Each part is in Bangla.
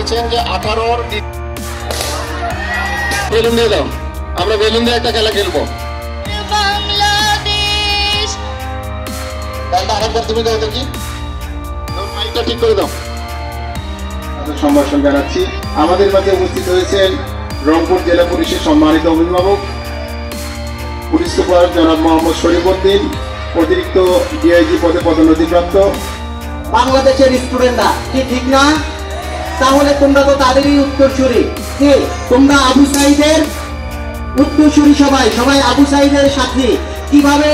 বলেছেন যে 18-র বেলুন দিয়ে দাও, আমরা বেলুন দিয়ে একটা খেলা খেলবো। বাংলাদেশ আরেকবার তুমি দাও দেখি, মাইকটা ঠিক করে দাও। সম্ভাষণ জানাচ্ছি। আমাদের মাঝে উপস্থিত হয়েছেন রংপুর জেলা পুলিশের সম্মানিত অভিভাবক পুলিশ সুপার জনাব মোহাম্মদ শরীফ উদ্দিন, অতিরিক্ত ডিআইজি পদে পদোন্নতিপ্রাপ্ত। বাংলাদেশের স্টুডেন্টরা কি ঠিক না? তাহলে তোমরা তো তাদেরই উত্তরসূরি। কে তোমরা? আবু সাইদের উত্তরসূরি। সবাই আবু সাইদের সাথী। কিভাবে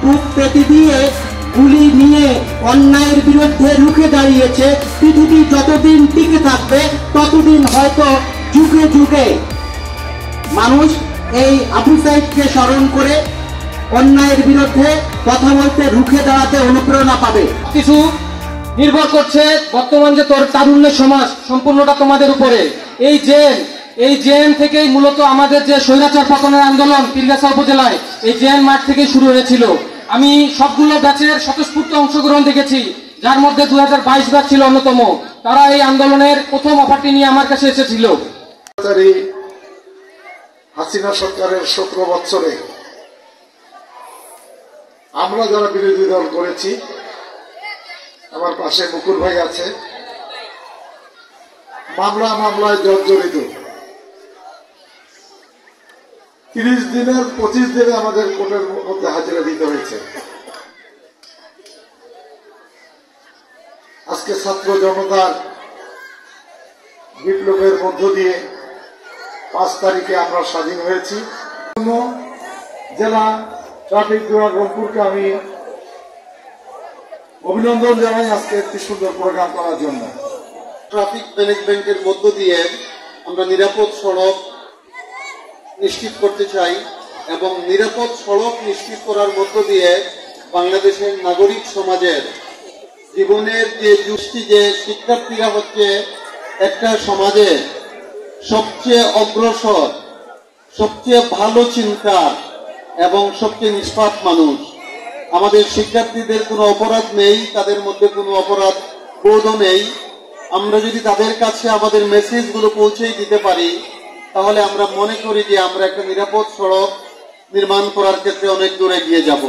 বুক পেতে দিয়ে গুলি নিয়ে অন্যায়ের বিরুদ্ধে রুখে দাঁড়িয়েছে। পৃথিবী যতদিন টিকে থাকবে ততদিন হয়তো যুগে যুগে মানুষ এই আবু সাইদকে স্মরণ করে অন্যায়ের বিরুদ্ধে কথা বলতে, রুখে দাঁড়াতে অনুপ্রেরণা পাবে। কিছু নির্ভর করছে বর্তমান যে তারুণ্যের সমাজ, সম্পূর্ণটা তোমাদের উপরে। এই জেন থেকেই মূলত আমাদের যে স্বৈরাচার পতনের আন্দোলন পীরগাছা উপজেলায় এই জেন মাঠ থেকেই শুরু হয়েছিল। আমি সবগুলো ব্যাচের স্বতঃস্ফূর্ত অংশগ্রহণ দেখেছি, যার মধ্যে 2022 ব্যাচ ছিল অন্যতম। তারা এই আন্দোলনের প্রথম অফারটি নিয়ে আমার কাছে এসেছিল। হাসিনা সরকারের 17 বছরে আমরা যারা বিরোধী দল করেছি, আমার পাশে মুকুল ভাই আছে, মামলায় জর্জরিত। 30 দিনের 25 দিনে আমাদের কোর্টের মধ্যে হাজিরা দিতে হয়েছে। আজকে ছাত্র জনতার বিপ্লবের মধ্য দিয়ে 5 তারিখে আমরা স্বাধীন হয়েছি। জেলা ট্রাফিক বিভাগ রংপুরকে আমি অভিনন্দন জানাই আজকে একটি সুন্দর প্রোগ্রাম করার জন্য। ট্রাফিক ম্যানেজমেন্টের মধ্য দিয়ে আমরা নিরাপদ সড়ক নিশ্চিত করতে চাই এবং নিরাপদ সড়ক নিশ্চিত করার মধ্য দিয়ে বাংলাদেশের নাগরিক সমাজের জীবনের যে যুষ্টি, যে শিক্ষার্থীরা হচ্ছে একটা সমাজের সবচেয়ে অগ্রসর, সবচেয়ে ভালো চিন্তা এবং সবচেয়ে নিষ্পাপ মানুষ। আমাদের শিক্ষার্থীদের কোনো অপরাধ নেই, তাদের মধ্যে কোনো অপরাধ বোধও নেই। আমরা যদি তাদের কাছে আমাদের মেসেজগুলো পৌঁছে দিতে পারি, তাহলে আমরা মনে করি যে আমরা একটা নিরাপদ সড়ক নির্মাণ করার ক্ষেত্রে অনেক দূরে এগিয়ে যাব।